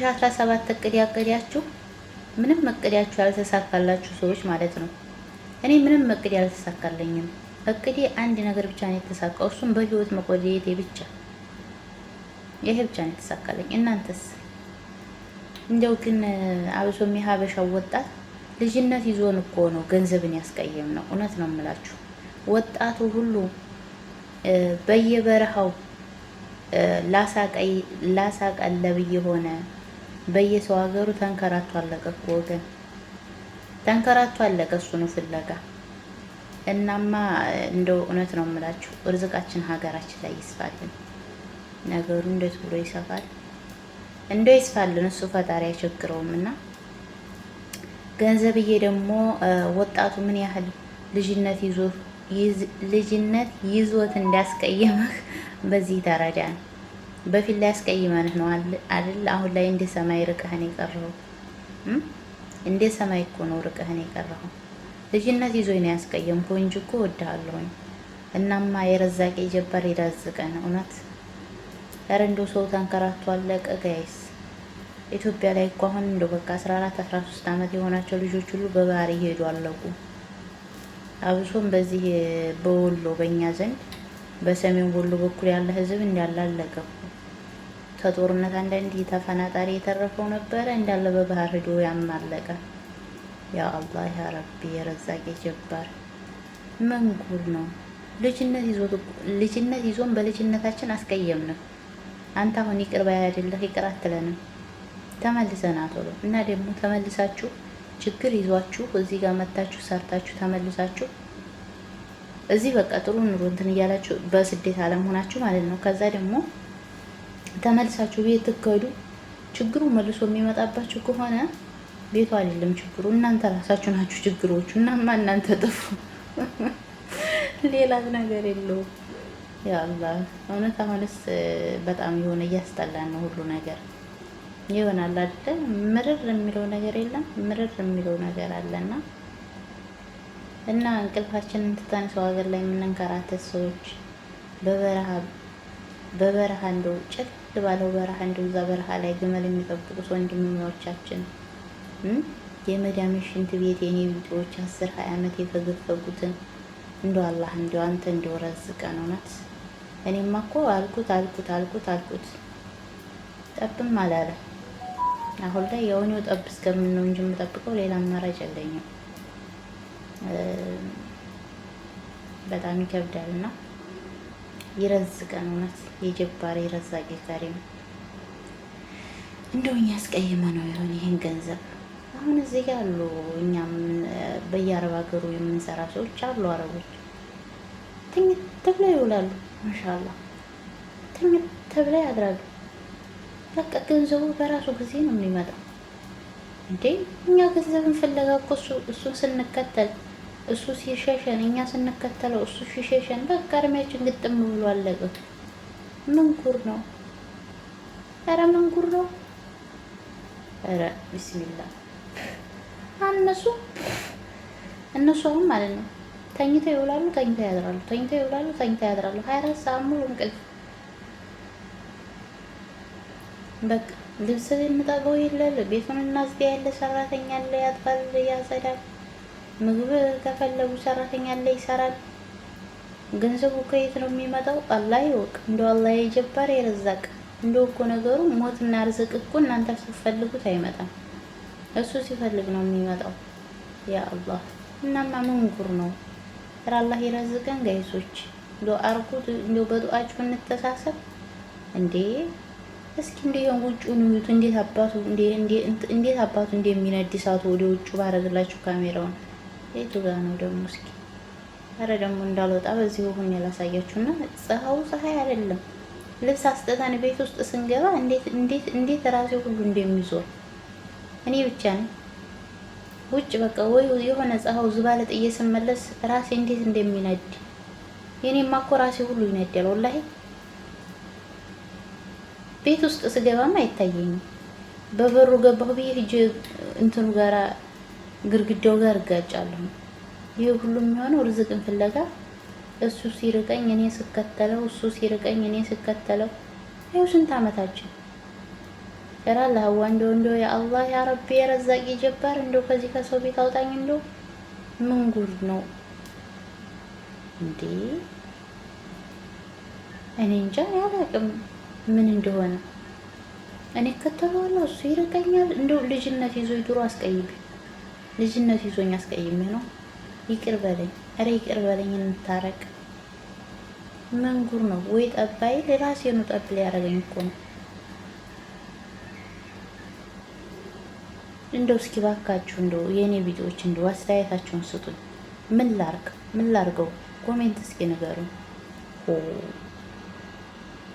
17 እቅድ ያቀዳችሁ ምንም እቅዳችሁ ያልተሳካላችሁ ሰዎች ማለት ነው። እኔ ምንም እቅድ ያልተሳካለኝም። እቅዴ አንድ ነገር ብቻ ነው የተሳካው፣ እሱም በህይወት መቆየቴ ብቻ። ይሄ ብቻ ነው የተሳካለኝ። እናንተስ? እንደው ግን አብሶም የሀበሻው ወጣት ልጅነት ይዞን እኮ ነው ገንዘብን ያስቀየም ነው። እውነት ነው የምላችሁ። ወጣቱ ሁሉ በየበረሃው ላሳቀለብ የሆነ በየሰው ሀገሩ ተንከራቶ አለቀ እኮ ወገን፣ ተንከራቶ አለቀ እሱኑ ፍለጋ። እናማ እንደው እውነት ነው የምላችሁ ርዝቃችን ሀገራችን ላይ ይስፋልን። ነገሩ እንዴት ብሎ ይሰፋል? እንደው ይስፋልን እሱ ፈጣሪ አይቸግረውም። እና ገንዘብዬ ደግሞ ወጣቱ ምን ያህል ልጅነት ይዞት እንዳስቀየመህ በዚህ ተረዳ ነው። በፊት ላይ ያስቀይመንህ ነው አይደል? አሁን ላይ እንደ ሰማይ ርቀህን የቀረው እንደ ሰማይ እኮ ነው ርቀህን የቀረው። ልጅነት ይዞኝ ነው ያስቀየምኩ እንጂ እኮ እወድሃለሁኝ። እናማ የረዛቄ ጀባር ይራዝቀን እውነት። ኧረ እንደው ሰው ተንከራቶ አለቀ ጋይስ። ኢትዮጵያ ላይ እኮ አሁን እንደው በቃ 14 13 ዓመት የሆናቸው ልጆች ሁሉ በባህር ይሄዱ አለቁ። አብሶም በዚህ በወሎ በእኛ ዘንድ በሰሜን ወሎ በኩል ያለ ህዝብ እንዳለ አለቀ። ከጦርነት አንዳንድ ተፈናጣሪ የተረፈው ነበረ እንዳለ በባህር ሄዶ ያማለቀ። ያ አላህ ያ ረቢ የረዛቄ ጀባር መንጉር ነው። ልጅነት ይዞን በልጅነታችን አስቀየምነው። አንተ አሁን ይቅር ባይ አይደለህ፣ ይቅር አትለንም። ተመልሰና ቶሎ እና ደግሞ ተመልሳችሁ ችግር ይዟችሁ እዚህ ጋር መታችሁ ሰርታችሁ ተመልሳችሁ እዚህ በቃ ጥሩ ኑሮ እንትን እያላችሁ በስደት ዓለም ሆናችሁ ማለት ነው። ከዛ ደግሞ ተመልሳችሁ ቤት ትከዱ ችግሩ መልሶ የሚመጣባችሁ ከሆነ ቤቱ አይደለም ችግሩ፣ እናንተ ራሳችሁ ናችሁ ችግሮቹ። እናማ እናንተ ጥፉ፣ ሌላ ነገር የለውም። ያ አላህ እውነት አሁንስ በጣም የሆነ እያስጠላን ነው ሁሉ ነገር ይሆናል አይደል? ምርር የሚለው ነገር የለም፣ ምርር የሚለው ነገር አለና እና እንቅልፋችንን ትተን ሰው ሀገር ላይ የምንንከራተት ሰዎች በበረሃ እንደው ጭል ባለው በረሃ እንደው እዛ በረሃ ላይ ግመል የሚጠብቁት ወንድሞቻችን የመዳም ሽንት ቤት የኔ ቢጤዎች 10-20 ዓመት የፈገፈጉትን እንደው አላህ እንደው አንተ እንደው ረዝቀን እውነት። እኔማ እኮ አልኩት ጠብም አላለ። አሁን ላይ የሆነው ጠብ እስከምን ነው እንጂ የምጠብቀው ሌላ አማራጭ የለኝም። በጣም ይከብዳልና ይረዝቀን እውነት። የጀባሪ ረዛቂ ከሪም እንደው እኛ አስቀይመ ነው ይሆን ይሄን ገንዘብ። አሁን እዚህ ጋር አሉ እኛም በየአረብ ሀገሩ የምንሰራ ሰዎች አሉ። አረቦች ትኝት ብለው ይውላሉ። ማሻአላህ ትኝት ብለው ያድራሉ። በቃ ገንዘቡ በራሱ ጊዜ ነው የሚመጣው። እንዴ እኛ ገንዘብን ፍለጋ እኮ እሱን ስንከተል እሱ ሲሸሸን እኛ ስንከተለው እሱ ሲሸሸን በቃ እድሜያችን ግጥም ብሎ አለቀ። ምን ጉር ነው? ኧረ ምን ጉር ነው? ኧረ ቢስሚላህ። እነሱ አሁን ማለት ነው ተኝተው ይውላሉ፣ ተኝተው ያድራሉ፣ ተኝተው ይውላሉ፣ ተኝተው ያድራሉ። 24 ሰዓት ሙሉ እንቅልፍ። በቃ ልብስ የምጠበው የለ፣ ቤቱን እናዝዲያ ያለ ሰራተኛ አለ፣ ያጥፋል፣ ያጸዳል። ምግብ ከፈለጉ ሰራተኛ አለ፣ ይሰራል። ገንዘቡ ከየት ነው የሚመጣው? አላህ ይወቅ። እንደው አላህ የጀባር የረዛቅ። እንደው እኮ ነገሩ ሞትና ርዝቅ እኮ እናንተ ስትፈልጉት አይመጣም፣ እሱ ሲፈልግ ነው የሚመጣው። ያ አላህ። እናማ ምን ጉር ነው? አላህ ይረዝቀን ጋይሶች። እንደው አርጉት፣ እንደው በዱዓችሁ እንተሳሰብ እንዴ። እስኪ እንደው ውጭውን እዩት፣ እንዴት አባቱ እንደሚነድ እሳቱ ወደ ውጭ ባረግላችሁ ካሜራውን። የቱ ጋር ነው ደግሞ? እስኪ አረ ደግሞ እንዳልወጣ በዚህ ሆኜ ላሳያችሁና ፀሐይ አይደለም ልብስ አስጠታን ቤት ውስጥ ስንገባ እንዴት ራሴ ሁሉ እንደሚዞር እኔ ብቻ ነኝ ውጭ በቃ ወይ የሆነ ፀሐው ዝባለ ጥዬ ስመለስ ራሴ እንዴት እንደሚነድ የኔማ እኮ ራሴ ሁሉ ይነዳል ወላሂ። ቤት ውስጥ ስገባማ አይታየኝም። በበሩ ገባሁ ብዬ ሂጅ እንትኑ ጋራ ግርግዳው ጋር እጋጫለሁ። ይሄ ሁሉ የሚሆነው ርዝቅን ፍለጋ እሱ ሲርቀኝ እኔ ስከተለው፣ እሱ ሲርቀኝ እኔ ስከተለው። ይኸው ስንት ዓመታችን እላለሁ። ሀዋ እንደው ያ አላህ ያ ረቢ የረዛቂ ጀባር እንደው ከዚህ ከሰው ቤት አውጣኝ። እንደው ምን ጉድ ነው እንዴ? እኔ እንጃ አላውቅም ምን እንደሆነ። እኔ እከተለዋለሁ፣ እሱ ይርቀኛል። እንደው ልጅነት ይዞኝ ድሮ አስቀይሜ ልጅነት ይዞኝ አስቀይሜ ነው። ይቅር በለኝ፣ ኧረ ይቅር በለኝ፣ እንታረቅ። ምን ጉድ ነው? ወይ ጠባይ ለራሴኑ ጠብ ሊያደርገኝ እኮ ነው። እንደው እስኪ ባካችሁ እንደው የኔ ቪዲዮዎች እንደው አስተያየታችሁን ስጡኝ። ምን ላርገው? ኮሜንት እስኪ ንገሩኝ።